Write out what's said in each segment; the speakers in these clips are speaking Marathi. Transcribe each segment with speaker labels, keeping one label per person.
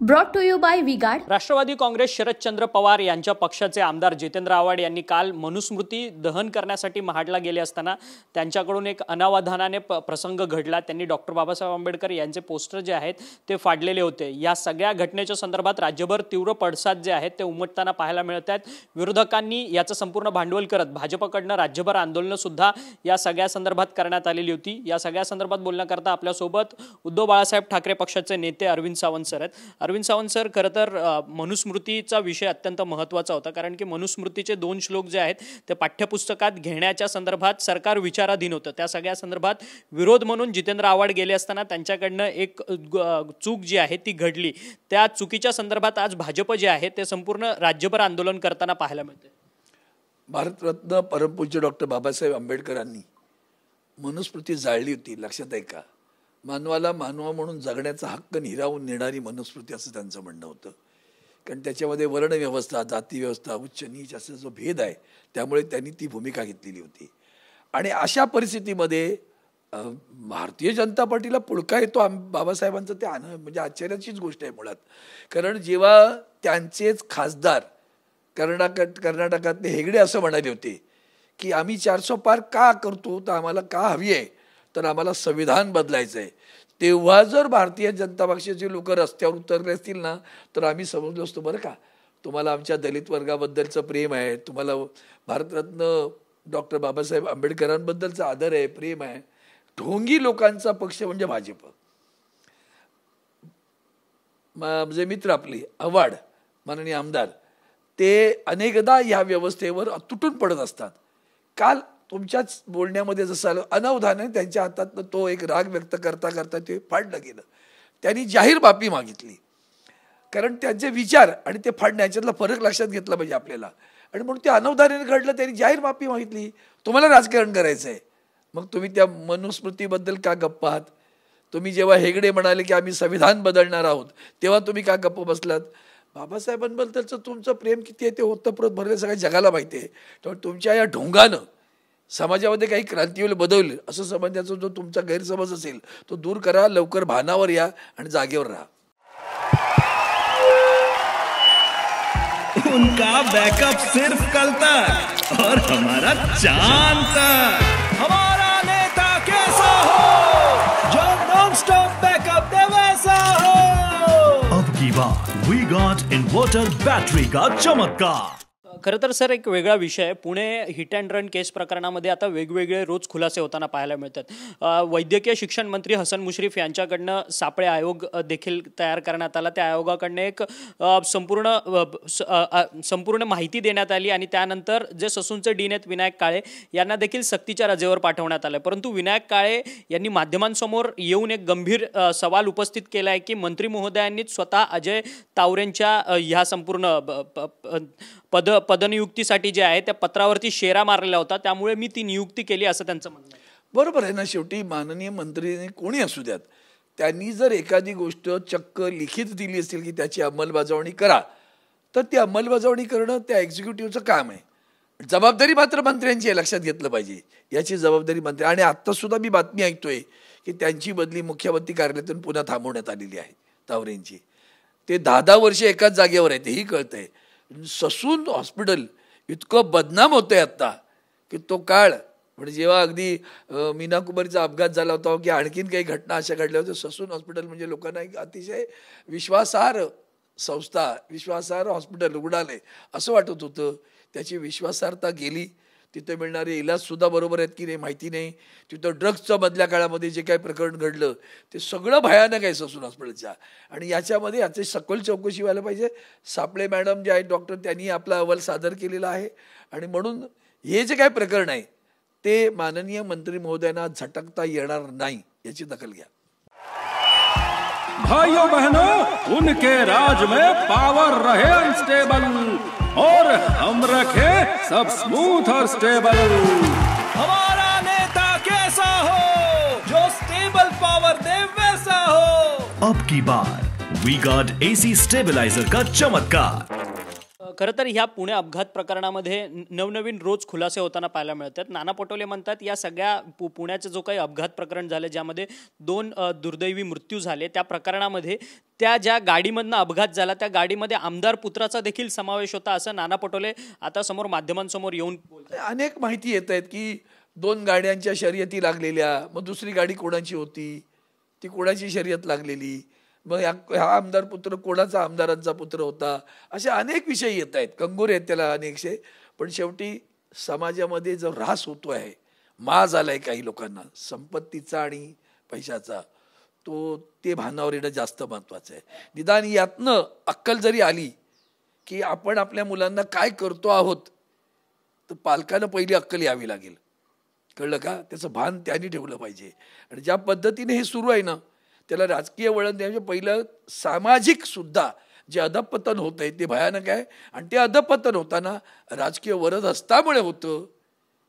Speaker 1: Brought to you by VGuard.
Speaker 2: Rashtravadi Congress Sharadchandra Pawar यांच्या पक्षाचे आमदार जितेंद्र आव्हाड यांनी काल मनुस्मृती दहन करण्यासाठी महाडला गेले असताना त्यांच्याकडून एक अनावधानाने प्रसंग घडला। त्यांनी डॉक्टर बाबासाहेब आंबेडकर यांचे पोस्टर जे आहेत ते फाडलेले होते। या सगळ्या घटनेच्या संदर्भात राज्यभर तीव्र पडसाद जे आहेत ते उमटताना पाहायला मिळत आहेत। विरोधकांनी याचं संपूर्ण भांडवल करत भाजपकडनं राज्यभर आंदोलन सुद्धा या सगळ्या संदर्भात करण्यात आलेली होती। या सगळ्या संदर्भात बोलण्याकरता आपल्यासोबत उद्धव बाळासाहेब ठाकरे पक्षाचे नेते अरविंद सावंत सर आहेत। अरविंद सावंत सर, खरं तर मनुस्मृतीचा विषय अत्यंत महत्त्वाचा होता, कारण की मनुस्मृतीचे 2 श्लोक जे आहेत ते पाठ्यपुस्तकात घेण्याच्या संदर्भात सरकार विचाराधीन होतं। त्या सगळ्या संदर्भात विरोध म्हणून जितेंद्र आव्हाड गेले असताना त्यांच्याकडनं एक चूक जी आहे ती घडली। त्या चुकीच्या संदर्भात आज भाजप जे आहे ते संपूर्ण राज्यभर आंदोलन करताना पाहायला मिळते।
Speaker 3: भारतरत्न परमपूज्य डॉक्टर बाबासाहेब आंबेडकरांनी मनुस्मृती जाळली होती, लक्षात आहे का? मानवाला मानवा म्हणून जगण्याचा हक्क हिरावून नेणारी मनुस्मृती असं त्यांचं म्हणणं होतं। कारण त्याच्यामध्ये वर्णव्यवस्था, जातीव्यवस्था, उच्च नीच असा जो भेद आहे, त्यामुळे त्यांनी ती भूमिका घेतलेली होती। आणि अशा परिस्थितीमध्ये भारतीय जनता पार्टीला पुळका येतो बाबासाहेबांचं, ते म्हणजे आश्चर्याचीच गोष्ट आहे मुळात। कारण जेव्हा त्यांचेच खासदार कर्नाटकातले हेगडे असं म्हणाले होते की आम्ही 400 पार का करतो, तर आम्हाला का हवी आहे, तर आम्हाला संविधान बदलायचं आहे। तेव्हा जर भारतीय जनता पक्षाचे लोक रस्त्यावर उतरले असतील ना, तर आम्ही समजलो असतो, बरं का, तुम्हाला आमच्या दलित वर्गाबद्दलचं प्रेम आहे, तुम्हाला भारतरत्न डॉक्टर बाबासाहेब आंबेडकरांबद्दलचा आदर आहे, प्रेम आहे। ढोंगी लोकांचा पक्ष म्हणजे भाजप। म्हणजे मित्र आपले आव्हाड माननीय आमदार, ते अनेकदा या व्यवस्थेवर तुटून पडत असतात। काल तुमच्याच बोलण्यामध्ये जसं आलं, अनावधानाने त्यांच्या हातातनं तो एक राग व्यक्त करता करता ते फाडलं गेलं। त्यांनी जाहीर माफी मागितली, कारण त्यांचे विचार आणि ते फाडणं याच्यातला फरक लक्षात घेतला पाहिजे आपल्याला। आणि म्हणून ते अनावधानाने घडलं, त्यांनी जाहीर माफी मागितली। तुम्हाला राजकारण करायचं आहे, मग तुम्ही त्या मनुस्मृतीबद्दल का गप्प आहात? तुम्ही जेव्हा हेगडे म्हणाले की आम्ही संविधान बदलणार आहोत, तेव्हा तुम्ही का गप्प बसलात? बाबासाहेबांबद्दलचं तुमचं प्रेम किती आहे ते ओतप्रोत भरलं सगळ्या जगाला माहिती आहे। त्यामुळे तुमच्या या ढोंगानं समाजामध्ये काही क्रांती बदलली असं समजण्याचा जो तुमचा गैरसमज असेल तो दूर करा, लवकर भानावर या आणि जागेवर राहा।
Speaker 4: उनका बैकअप सिर्फ कल तक और हमारा चांद तक। हमारा नेता कैसा हो जो नॉन स्टॉप बैकअप दे वैसा हो। अब की बात वी गॉट इन्वर्टर बैटरी का चमत्कार।
Speaker 2: खरं तर सर, एक वेगळा विषय आहे। पुणे हिट अँड रन केस प्रकरणामध्ये आता वेगवेगळे रोज खुलासे होताना पाहायला मिळतात। वैद्यकीय शिक्षण मंत्री हसन मुश्रीफ यांच्याकडनं सापळे आयोग देखील तयार करण्यात आला। त्या आयोगाकडनं एक संपूर्ण माहिती देण्यात आली आणि त्यानंतर जे ससूनचे डीन आहेत विनायक काळे यांना देखील सक्तीच्या रजेवर पाठवण्यात आलं। परंतु विनायक काळे यांनी माध्यमांसमोर येऊन एक गंभीर सवाल उपस्थित केला आहे की मंत्री महोदयांनीच स्वतः अजय तावरेंच्या ह्या संपूर्ण पदनियुक्तीसाठी जे आहे त्या पत्रावरती शेरा मारलेला होता, त्यामुळे मी ती नियुक्ती केली असं त्यांचं म्हणणं आहे।
Speaker 3: बरोबर आहे ना। शेवटी माननीय मंत्रीने कोणी असू द्यात, त्यांनी जर एखादी गोष्ट चक्क लिखित दिली असेल की त्याची अंमलबजावणी करा, तर ती अंमलबजावणी करणं त्या एक्झिक्युटिव्हचं काम आहे। जबाबदारी मात्र मंत्र्यांची आहे, लक्षात घेतलं पाहिजे। याची जबाबदारी मंत्री, आणि आत्तासुद्धा मी बातमी ऐकतोय की त्यांची बदली मुख्यमंत्री कार्यालयातून पुन्हा थांबवण्यात आलेली आहे तावरेंची। ते 10-10 वर्ष एकाच जागेवर आहे, तेही कळतंय। ससून हॉस्पिटल इतकं बदनाम होतंय आता की तो काळ, म्हणजे जेव्हा अगदी मीना कुमारीचा अपघात झाला होता की आणखीन काही घटना अशा घडल्या होत्या, ससून हॉस्पिटल म्हणजे लोकांना एक अतिशय विश्वासार्ह संस्था, विश्वासार्ह हॉस्पिटल, रुग्णालय असं वाटत होतं। त्याची विश्वासार्हता गेली। तिथे मिळणारे इलाजसुद्धा बरोबर आहेत की नाही माहिती नाही। तिथं ड्रग्सचं मधल्या काळामध्ये जे काही प्रकरण घडलं ते सगळं भयानक आहे ससून हॉस्पिटलच्या, आणि याच्यामध्ये याची सखोल चौकशी व्हायला पाहिजे। सापळे मॅडम जे आहेत डॉक्टर, त्यांनी आपला अहवाल सादर केलेला आहे, आणि म्हणून हे जे काही प्रकरण आहे ते माननीय मंत्री महोदयांना झटकता येणार नाही, याची दखल घ्या।
Speaker 4: भाइयों बहनों, उनके राज में पावर रहे अनस्टेबल और हम रखे सब स्मूथ और स्टेबल। हमारा नेता कैसा हो जो स्टेबल पावर दे वैसा हो। अब की बार वी गॉट एसी स्टेबलाइजर का चमत्कार।
Speaker 2: खरं तर ह्या पुणे अपघात प्रकरणामध्ये नवनवीन रोज खुलासे होताना पाहायला मिळतात. नाना पटोले म्हणतात या सगळ्या पुण्याचं जो काही अपघात प्रकरण झालं ज्यामध्ये 2 दुर्दैवी मृत्यू झाले त्या प्रकरणामध्ये त्या ज्या गाडीमधनं अपघात झाला त्या गाडीमध्ये आमदार पुत्राचा देखील समावेश होता असं नाना पटोले आता समोर माध्यमांसमोर येऊन बोलतात.
Speaker 3: अनेक माहिती येत आहेत की 2 गाड्यांच्या शर्यती लागलेल्या, मग दुसरी गाडी कोणाची होती, ती कोणाची शर्यत लागलेली, मग हा आमदार पुत्र कोणाचा आमदारांचा पुत्र होता, असे अनेक विषय येत आहेत. कंगोरे आहेत त्याला अनेकशे. पण शेवटी समाजामध्ये जो ऱ्हास होतो आहे, माज आलाय काही लोकांना संपत्तीचा आणि पैशाचा, ते भानावर येणं जास्त महत्त्वाचं आहे. निदान यातनं अक्कल जरी आली की आपण आपल्या मुलांना काय करतो आहोत, तर पालकांना पहिली अक्कल यावी लागेल. कळलं का? त्याचं भान त्यांनी ठेवलं पाहिजे. आणि ज्या पद्धतीने हे सुरू आहे ना, त्याला राजकीय वळण द्यायचे. पहिलं सामाजिक सुद्धा जे अधपतन होत आहे ते भयानक आहे. आणि ते अधपतन होताना राजकीय वरदहस्तामुळे होतं,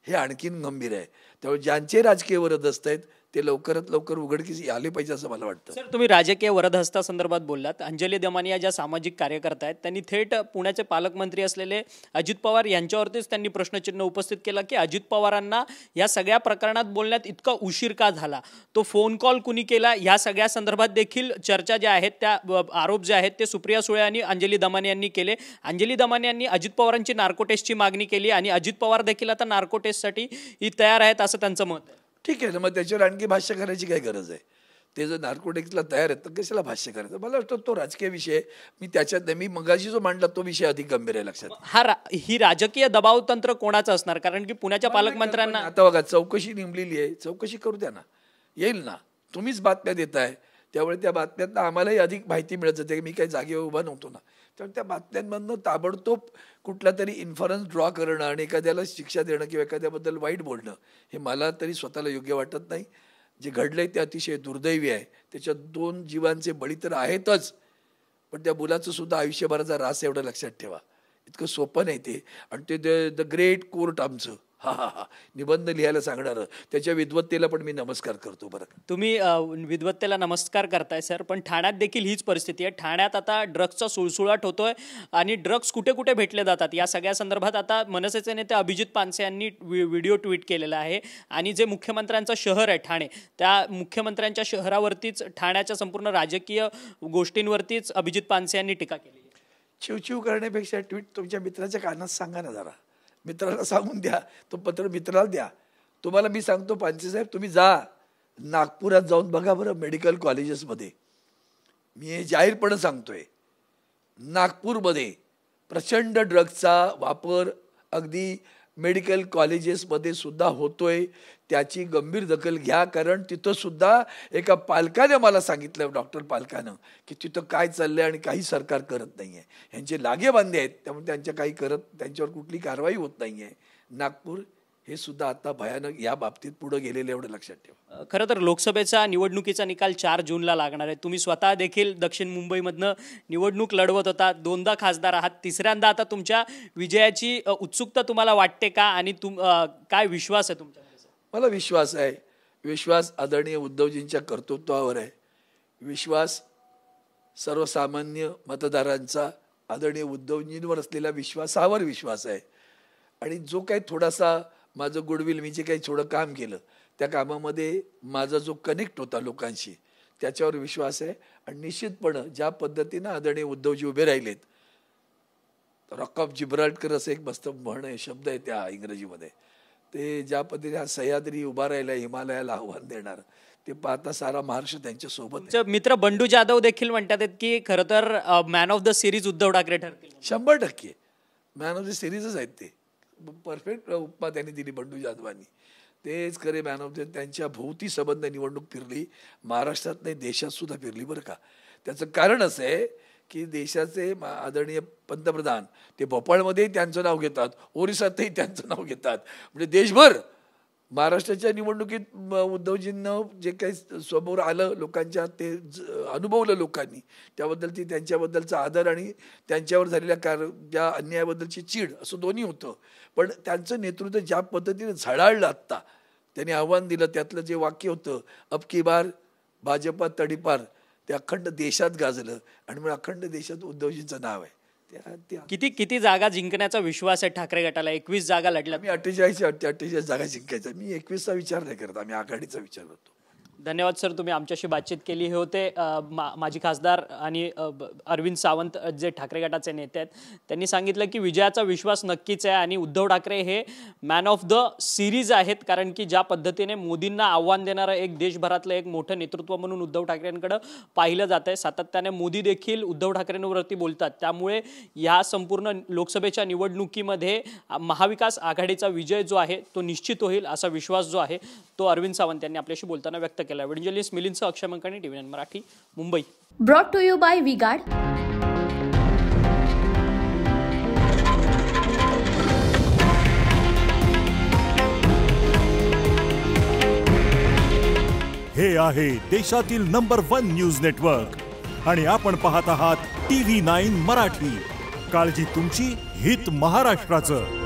Speaker 3: हे आणखीन गंभीर आहे. त्यामुळे ज्यांचे राजकीय वरदहस्त आहेत ते लवकरात लवकर उघडकीस आले पाहिजे असं मला वाटतं.
Speaker 2: सर, तुम्ही राजकीय वरदहस्तासंदर्भात बोललात. अंजली दमानिया ज्या सामाजिक कार्यकर्ता आहेत त्यांनी थेट पुण्याचे पालकमंत्री असलेले अजित पवार यांच्यावरतीच त्यांनी प्रश्नचिन्ह उपस्थित केलं की अजित पवारांना या सगळ्या प्रकरणात बोलण्यात इतका उशीर का झाला, तो फोन कॉल कुणी केला, या सगळ्या संदर्भात देखील चर्चा ज्या आहेत त्या आरोप जे आहेत ते सुप्रिया सुळे आणि अंजली दमानिया यांनी केले. अंजली दमानिया यांनी अजित पवारांची नार्को टेस्टची मागणी केली आणि अजित पवार देखील आता नार्को टेस्टसाठी तयार आहेत असं त्यांचं मत आहे.
Speaker 3: ठीक आहे ना, मग त्याच्यावर आणखी भाष्य करायची काय गरज आहे? ते जर नार्कोटिक्सला तयार आहेत तर कशाला भाष्य करायचं? मला वाटतं तो राजकीय विषय, मी त्याच्यात मी मगाशी जो मांडला तो विषय अधिक गंभीर आहे. लक्षात
Speaker 2: ही राजकीय दबाव तंत्र कोणाचं असणार? कारण की पुण्याच्या पालकमंत्र्यांना
Speaker 3: आता बघा चौकशी नेमलेली आहे, चौकशी करू द्या ना, येईल ना. तुम्हीच बातम्या देताय त्यामुळे त्या बातम्यातनं आम्हालाही अधिक माहिती मिळत जाते. मी काही जागेवर उभा नव्हतो ना, त्यामुळे त्या बातम्यांमधनं ताबडतोब कुठला तरी इन्फरन्स ड्रॉ करणं आणि एखाद्याला शिक्षा देणं किंवा एखाद्याबद्दल वाईट बोलणं हे मला तरी स्वतःला योग्य वाटत नाही. जे घडलंय ते अतिशय दुर्दैवी आहे. त्याच्यात 2 जीवांचे बळी तर आहेतच, पण त्या मुलाचं सुद्धा आयुष्यभराचा ऱ्हास एवढं लक्षात ठेवा. इतकं सोपं नाही ते. आणि ते द ग्रेट कोर्ट आमचं निबंध लिहायला सांगणार, त्याच्या विद्वत्तेला पण मी नमस्कार करतो. बरं,
Speaker 2: तुम्ही विद्वत्तेला नमस्कार करताय सर, पण ठाण्यात देखील हीच परिस्थिती आहे. ठाण्यात आता ड्रग्सचा सुळसुळाट होतोय आणि ड्रग्स कुठे कुठे भेटले जातात या सगळ्या संदर्भात आता मनसेचे नेते अभिजित पानसे यांनी व्हिडिओ ट्विट केलेला आहे. आणि जे मुख्यमंत्र्यांचं शहर आहे ठाणे, त्या मुख्यमंत्र्यांच्या शहरावरतीच ठाण्याच्या संपूर्ण राजकीय गोष्टींवरतीच अभिजित पानसे यांनी टीका केली.
Speaker 3: चिवचिव करण्यापेक्षा ट्विट तुमच्या मित्राच्या कानात सांगा ना, जरा मित्राला सांगून द्या, तो पत्र मित्राला द्या. तुम्हाला मी सांगतो पानसे साहेब, तुम्ही जा नागपुरात जाऊन बघा बरं मेडिकल कॉलेजेसमध्ये. मी हे जाहीरपणे सांगतोय, नागपूरमध्ये प्रचंड ड्रग्सचा वापर अगदी मेडिकल कॉलेजेसमध्ये सुद्धा होतोय. त्याची गंभीर दखल घ्या. कारण तिथं सुद्धा एका पालकाने मला सांगितलं, डॉक्टर पालकानं, की तिथं काय चाललंय आणि काही सरकार करत नाही आहे. ह्यांचे लागेबांधे आहेत त्यामुळे त्यांच्यावर कुठली कारवाई होत नाही आहे. नागपूर हे सुद्धा आता भयानक या बाबतीत पुढे गेलेलं एवढं लक्षात ठेवा.
Speaker 2: खरं तर लोकसभेचा निवडणुकीचा निकाल 4 जूनला लागणार आहे. तुम्ही स्वतः देखील दक्षिण मुंबईमधनं निवडणूक लढवत होता, 2दा खासदार आहात, तिसऱ्यांदा आता तुमच्या विजयाची उत्सुकता तुम्हाला वाटते का? आणि काय विश्वास आहे तुमच्यामध्ये?
Speaker 3: मला विश्वास आहे. विश्वास आदरणीय उद्धवजींच्या कर्तृत्वावर आहे. विश्वास सर्वसामान्य मतदारांचा आदरणीय उद्धवजींवर असलेल्या विश्वासावर विश्वास आहे. आणि जो काही थोडासा माझं गुडविल, मी जे काही थोडं काम केलं त्या कामामध्ये माझा जो कनेक्ट होता लोकांशी, त्याच्यावर विश्वास आहे. आणि निश्चितपणे ज्या पद्धतीनं आदरणीय उद्धवजी उभे राहिलेत, रॉक ऑफ जिब्राल्टर असं एक मस्त म्हण आहे, शब्द आहे त्या इंग्रजीमध्ये, ते ज्या पद्धतीने हा सह्याद्री उभा राहिला हिमालयाला आव्हान देणार, ते पाहता सारा महाराष्ट्र त्यांच्या सोबत.
Speaker 2: मित्र बंडू जाधव देखील म्हणतात की खरं तर man of the series Uddhav Thackeray ठरतील.
Speaker 3: 100% मॅन ऑफ द सिरीजच आहेत ते. परफेक्ट उपमा त्यांनी दिली बंडू जाधवांनी. तेच खरे मॅन ऑफ द. त्यांच्या भोवती संबंध निवडणूक फिरली, महाराष्ट्रात नाही देशात सुद्धा फिरली बरं का. त्याचं कारण असं आहे की देशाचे आदरणीय पंतप्रधान ते भोपाळमध्येही त्यांचं नाव घेतात, ओरिसातही त्यांचं नाव घेतात. म्हणजे देशभर महाराष्ट्राच्या निवडणुकीत उद्धवजींना जे काही समोर आलं लोकांच्या, ते अनुभवलं लोकांनी, त्याबद्दल त्यांच्याबद्दलचा आदर आणि त्यांच्यावर झालेल्या ज्या अन्यायाबद्दलची चीड असं दोन्ही होतं. पण त्यांचं नेतृत्व ज्या पद्धतीने झळाळलं आत्ता, त्यांनी आव्हान दिलं, त्यातलं जे वाक्य होतं अब की बार भाजपा तडीपार, ते अखंड देशात गाजलं. आणि मग अखंड देशात उद्धवजींचं नाव आहे.
Speaker 2: किती जागा जिंकण्याचा विश्वास आहे ठाकरे गटाला? 21 जागा लढल्या.
Speaker 3: आम्ही 48 जागा जिंकायचा. मी 21चा विचार नाही करत, आम्ही आघाडीचा विचार करतो.
Speaker 2: धन्यवाद सर, तुम्ही आमच्याशी बातचीत केली. हे होते माजी खासदार आणि अरविंद सावंत जे ठाकरे गटाचे नेते आहेत. त्यांनी सांगितलं की विजयाचा विश्वास नक्कीच आहे आणि उद्धव ठाकरे हे मॅन ऑफ द सिरीज आहेत, कारण की ज्या पद्धतीने मोदींना आव्हान देणारं एक देशभरातलं एक मोठं नेतृत्व म्हणून उद्धव ठाकरेंकडे पाहिलं जात आहे. सातत्याने मोदी देखील उद्धव ठाकरेंवरती बोलतात. त्यामुळे या संपूर्ण लोकसभेच्या निवडणुकीमध्ये महाविकास आघाडीचा विजय जो आहे तो निश्चित होईल असा विश्वास जो आहे तो अरविंद सावंत यांनी आपल्याशी बोलताना व्यक्त केला. Journalist Milind Akshay Mankani, TV9 Marathi, Mumbai.
Speaker 1: Brought to you by VGuard.
Speaker 5: हे आहे देशातील नंबर 1 न्यूज नेटवर्क आणि आपण पाहत आहात TV9 मराठी. काळजी तुमची, हित महाराष्ट्राचं.